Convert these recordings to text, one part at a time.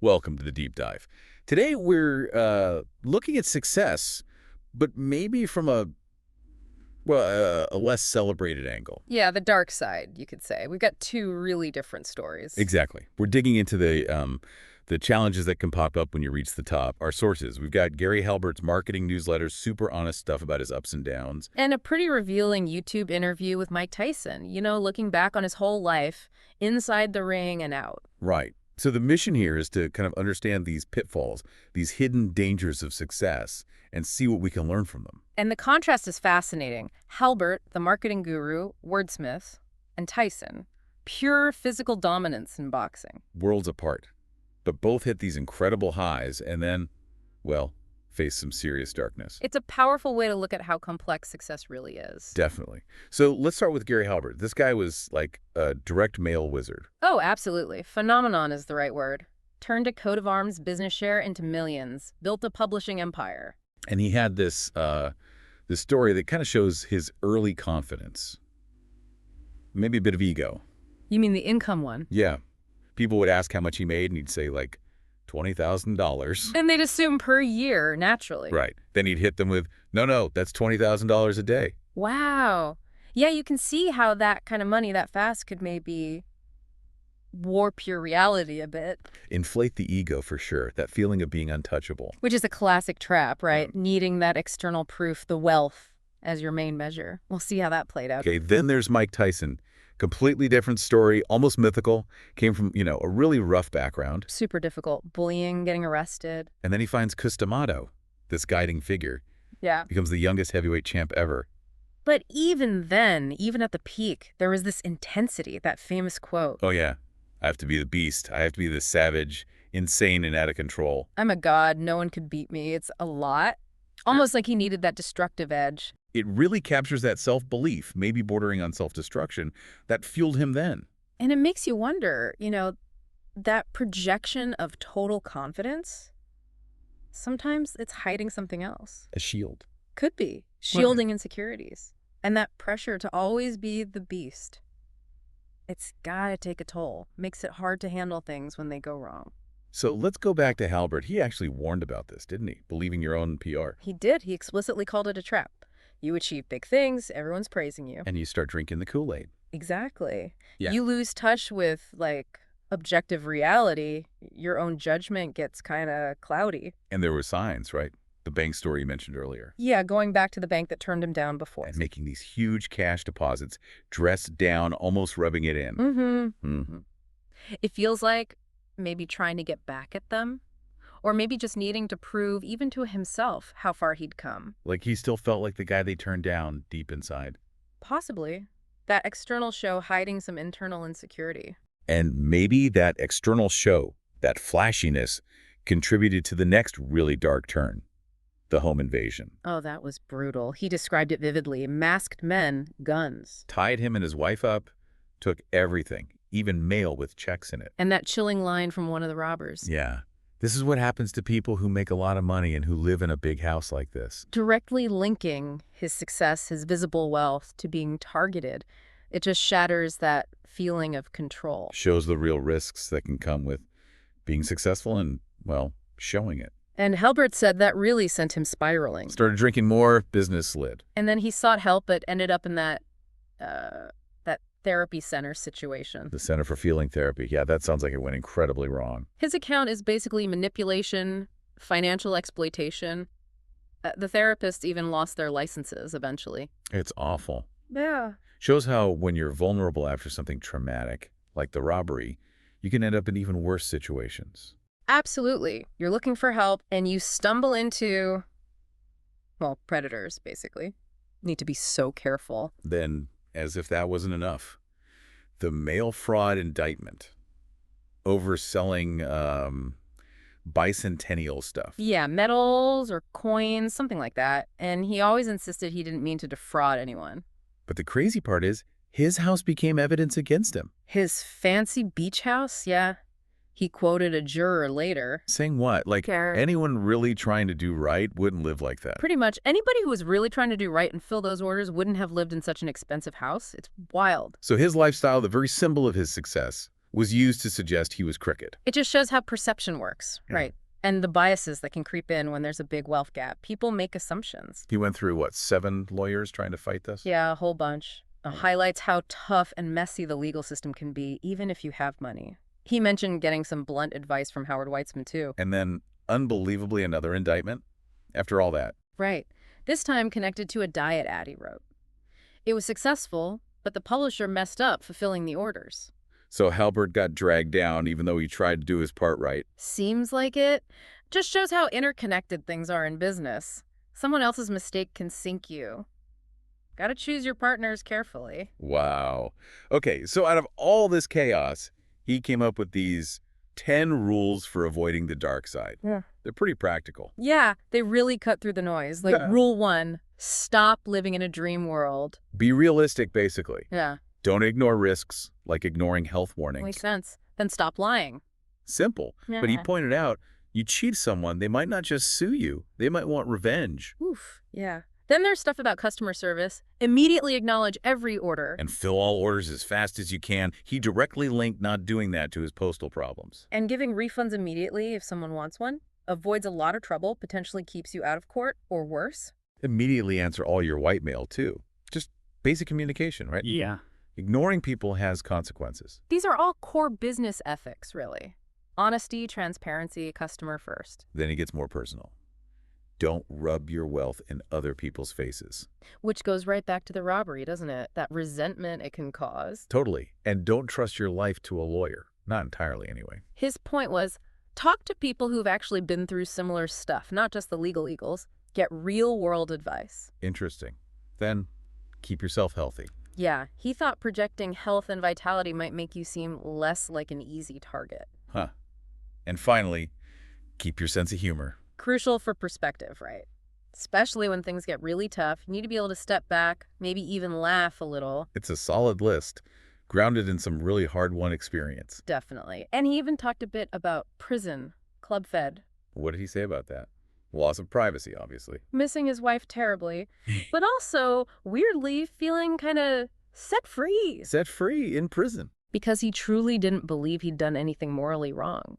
Welcome to the deep dive. Today we're looking at success, but maybe from a less celebrated angle. Yeah, the dark side, you could say. We've got two really different stories. Exactly. We're digging into the challenges that can pop up when you reach the top. Our sources: we've got Gary Halbert's marketing newsletter, super honest stuff about his ups and downs. And a pretty revealing YouTube interview with Mike Tyson, looking back on his whole life, inside the ring and out. Right. So the mission here is to kind of understand these pitfalls, these hidden dangers of success, and see what we can learn from them. And the contrast is fascinating. Halbert, the marketing guru, wordsmith, and Tyson, pure physical dominance in boxing. Worlds apart, but both hit these incredible highs and then, well, face some serious darkness. It's a powerful way to look at how complex success really is. Definitely. So let's start with Gary Halbert. This guy was like a direct mail wizard. Oh, absolutely. Phenomenon is the right word. Turned a coat of arms business share into millions, built a publishing empire. And he had this story that kind of shows his early confidence. Maybe a bit of ego. You mean the income one? Yeah. People would ask how much he made, and he'd say, like, $20,000. And they'd assume per year, naturally. Right. Then he'd hit them with, no, that's $20,000 a day. Wow. Yeah, you can see how that kind of money that fast could maybe warp your reality a bit. Inflate the ego for sure, that feeling of being untouchable. Which is a classic trap, right? Needing that external proof, the wealth, as your main measure. We'll see how that played out. Okay, then there's Mike Tyson. Completely different story, almost mythical. Came from, a really rough background. Super difficult. Bullying, getting arrested. And then he finds Customato, this guiding figure. Yeah. Becomes the youngest heavyweight champ ever. But even then, even at the peak, there was this intensity, that famous quote. Oh, yeah. I have to be the beast. I have to be the savage, insane, and out of control. I'm a god. No one could beat me. It's a lot. Almost like he needed that destructive edge. It really captures that self-belief, maybe bordering on self-destruction, that fueled him then. And it makes you wonder, that projection of total confidence, sometimes it's hiding something else. A shield. Could be. Shielding insecurities. And that pressure to always be the beast. It's gotta take a toll. Makes it hard to handle things when they go wrong. So let's go back to Halbert. He actually warned about this, didn't he? Believing your own PR. He did. He explicitly called it a trap. You achieve big things, everyone's praising you. And you start drinking the Kool-Aid. Exactly. Yeah. You lose touch with, objective reality. Your own judgment gets kind of cloudy. And there were signs, right? The bank story you mentioned earlier. Yeah, going back to the bank that turned him down before. And making these huge cash deposits, dressed down, almost rubbing it in. Mm-hmm. It feels like maybe trying to get back at them. Or maybe just needing to prove, even to himself, how far he'd come. Like he still felt like the guy they turned down deep inside. Possibly. That external show hiding some internal insecurity. And maybe that external show, that flashiness, contributed to the next really dark turn. The home invasion. Oh, that was brutal. He described it vividly. Masked men, guns. Tied him and his wife up, took everything, even mail with checks in it. And that chilling line from one of the robbers. Yeah. This is what happens to people who make a lot of money and who live in a big house like this. Directly linking his success, his visible wealth, to being targeted. It just shatters that feeling of control. Shows the real risks that can come with being successful and, well, showing it. And Halbert said that really sent him spiraling. Started drinking more, business slid. And then he sought help, but ended up in that therapy center situation. The Center for Feeling Therapy. Yeah, that sounds like it went incredibly wrong. His account is basically manipulation, financial exploitation. The therapists even lost their licenses eventually. It's awful. Yeah. Shows how when you're vulnerable after something traumatic, like the robbery, you can end up in even worse situations. Absolutely. You're looking for help and you stumble into, predators, basically. Need to be so careful. Then, as if that wasn't enough, the mail fraud indictment, overselling bicentennial stuff. Yeah, medals or coins, something like that. And he always insisted he didn't mean to defraud anyone. But the crazy part is, his house became evidence against him. His fancy beach house? Yeah. He quoted a juror later. Saying what? Like, anyone really trying to do right wouldn't live like that. Pretty much. Anybody who was really trying to do right and fill those orders wouldn't have lived in such an expensive house. It's wild. So his lifestyle, the very symbol of his success, was used to suggest he was crooked. It just shows how perception works, Yeah. right? And the biases that can creep in when there's a big wealth gap. People make assumptions. He went through, what, 7 lawyers trying to fight this? Yeah, a whole bunch. Highlights how tough and messy the legal system can be, even if you have money. He mentioned getting some blunt advice from Howard Weitzman, too. And then, unbelievably, another indictment after all that. Right. This time connected to a diet ad he wrote. It was successful, but the publisher messed up fulfilling the orders. So Halbert got dragged down even though he tried to do his part right. Seems like it. Just shows how interconnected things are in business. Someone else's mistake can sink you. Gotta choose your partners carefully. Wow. Okay, so out of all this chaos, he came up with these 10 rules for avoiding the dark side. Yeah. They're pretty practical. Yeah, they really cut through the noise. Like, Yeah. Rule 1, stop living in a dream world. Be realistic, basically. Yeah, Don't ignore risks, like ignoring health makes warnings. sense. Then stop lying. Simple. But he Yeah. pointed out, you cheat someone, they might not just sue you. They might want revenge. Oof, yeah. Then there's stuff about customer service. Immediately acknowledge every order. And fill all orders as fast as you can. He directly linked not doing that to his postal problems. And giving refunds immediately if someone wants one avoids a lot of trouble, potentially keeps you out of court, or worse. Immediately answer all your white mail, too. Just basic communication, right? Yeah. Ignoring people has consequences. These are all core business ethics, really. Honesty, transparency, customer first. Then it gets more personal. Don't rub your wealth in other people's faces. Which goes right back to the robbery, doesn't it? That resentment it can cause. Totally. And don't trust your life to a lawyer. Not entirely, anyway. His point was, talk to people who've actually been through similar stuff, not just the legal eagles. Get real-world advice. Interesting. Then keep yourself healthy. Yeah, he thought projecting health and vitality might make you seem less like an easy target. Huh. And finally, keep your sense of humor. Crucial for perspective, right? Especially when things get really tough. You need to be able to step back, maybe even laugh a little. It's a solid list, grounded in some really hard-won experience. Definitely. And he even talked a bit about prison, club fed, What did he say about that? Loss of privacy, obviously. missing his wife terribly, but also, weirdly, feeling kind of set free. Set free in prison. Because he truly didn't believe he'd done anything morally wrong.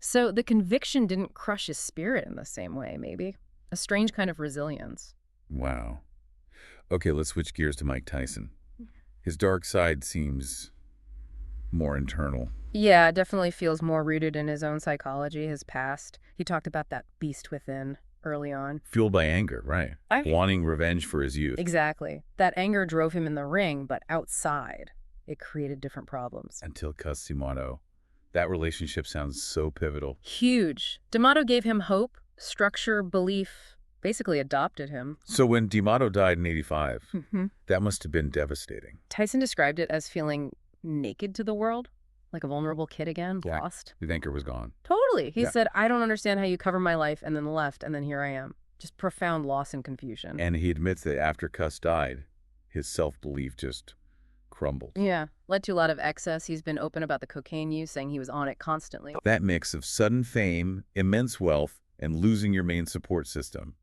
So the conviction didn't crush his spirit in the same way, maybe. A strange kind of resilience. Wow. Okay, let's switch gears to Mike Tyson. His dark side seems more internal. Yeah, definitely feels more rooted in his own psychology, his past. He talked about that beast within early on. Fueled by anger, right? Wanting revenge for his youth. Exactly. That anger drove him in the ring, but outside, it created different problems. Until D'Amato. That relationship sounds so pivotal. Huge. D'Amato gave him hope, structure, belief, basically adopted him. So when D'Amato died in '85, Mm-hmm. that must have been devastating. Tyson described it as feeling naked to the world, like a vulnerable kid again, Yeah. lost. The anchor was gone. Totally. He Yeah. said, I don't understand how you cover my life, and then left, and then here I am. Just profound loss and confusion. And he admits that after Cuss died, his self-belief just crumbled. Yeah, led to a lot of excess. He's been open about the cocaine use, saying he was on it constantly. That mix of sudden fame, immense wealth, and losing your main support system,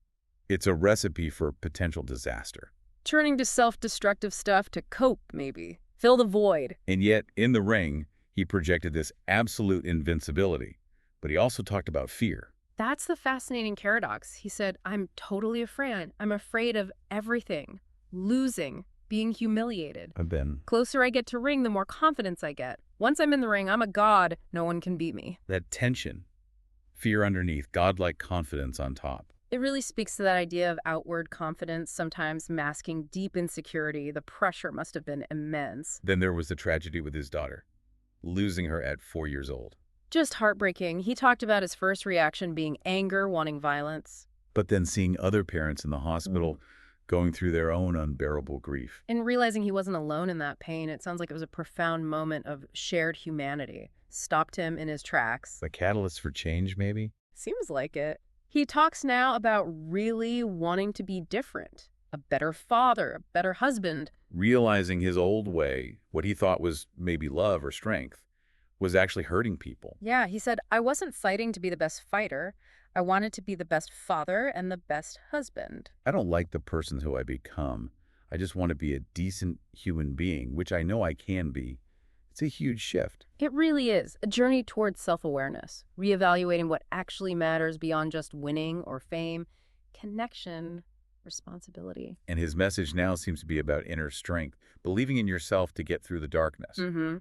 it's a recipe for potential disaster. Turning to self-destructive stuff to cope, maybe. Fill the void. And yet, in the ring, he projected this absolute invincibility. But he also talked about fear. That's the fascinating paradox. He said, I'm totally afraid. I'm afraid of everything. Losing. Being humiliated. I've been. Closer I get to ring, the more confidence I get. Once I'm in the ring, I'm a god. No one can beat me. That tension. Fear underneath, godlike confidence on top. It really speaks to that idea of outward confidence, sometimes masking deep insecurity. The pressure must have been immense. Then there was the tragedy with his daughter, losing her at 4 years old. Just heartbreaking. He talked about his first reaction being anger, wanting violence. But then seeing other parents in the hospital going through their own unbearable grief. And realizing he wasn't alone in that pain, it sounds like it was a profound moment of shared humanity. Stopped him in his tracks. The catalyst for change, maybe? Seems like it. He talks now about really wanting to be different. A better father, a better husband. Realizing his old way, what he thought was maybe love or strength, was actually hurting people. Yeah, he said, I wasn't fighting to be the best fighter. I wanted to be the best father and the best husband. I don't like the person who I become. I just want to be a decent human being, which I know I can be. It's a huge shift. It really is a journey towards self-awareness, reevaluating what actually matters beyond just winning or fame, connection, responsibility. And his message now seems to be about inner strength, believing in yourself to get through the darkness. Mm-hmm.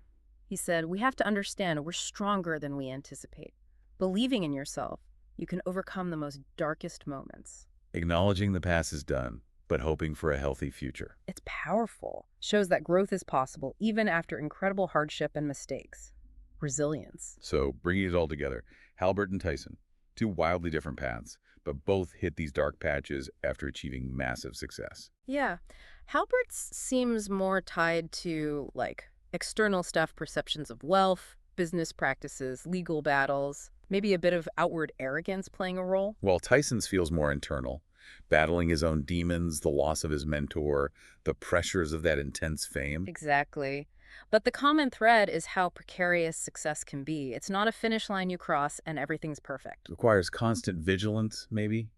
He said, we have to understand we're stronger than we anticipate. Believing in yourself, you can overcome the most darkest moments. Acknowledging the past is done, but hoping for a healthy future. It's powerful. Shows that growth is possible even after incredible hardship and mistakes. Resilience. So, bringing it all together, Halbert and Tyson, two wildly different paths, but both hit these dark patches after achieving massive success. Yeah. Halbert's seems more tied to, like, external stuff, perceptions of wealth, business practices, legal battles, maybe a bit of outward arrogance playing a role. While Tyson's feels more internal, battling his own demons, the loss of his mentor, the pressures of that intense fame. Exactly. But the common thread is how precarious success can be. It's not a finish line you cross and everything's perfect. Requires constant vigilance, maybe?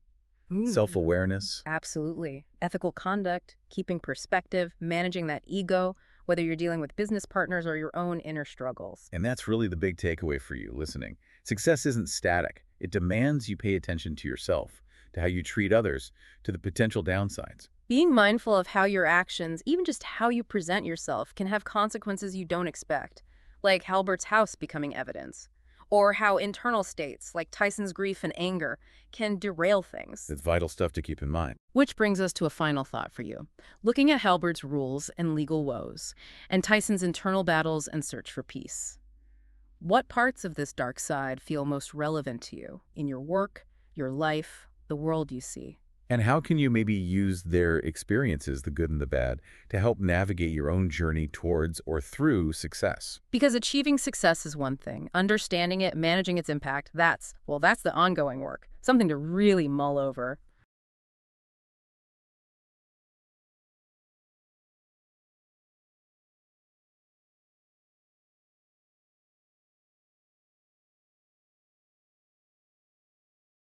Self-awareness. Absolutely. Ethical conduct, keeping perspective, managing that ego, whether you're dealing with business partners or your own inner struggles. And that's really the big takeaway for you listening. Success isn't static. It demands you pay attention to yourself, to how you treat others, to the potential downsides. Being mindful of how your actions, even just how you present yourself, can have consequences you don't expect, like Halbert's house becoming evidence, or how internal states, like Tyson's grief and anger, can derail things. It's vital stuff to keep in mind. Which brings us to a final thought for you. Looking at Halbert's rules and legal woes, and Tyson's internal battles and search for peace. What parts of this dark side feel most relevant to you in your work, your life, the world you see? And how can you maybe use their experiences, the good and the bad, to help navigate your own journey towards or through success? Because achieving success is one thing. Understanding it, managing its impact, that's the ongoing work. Something to really mull over.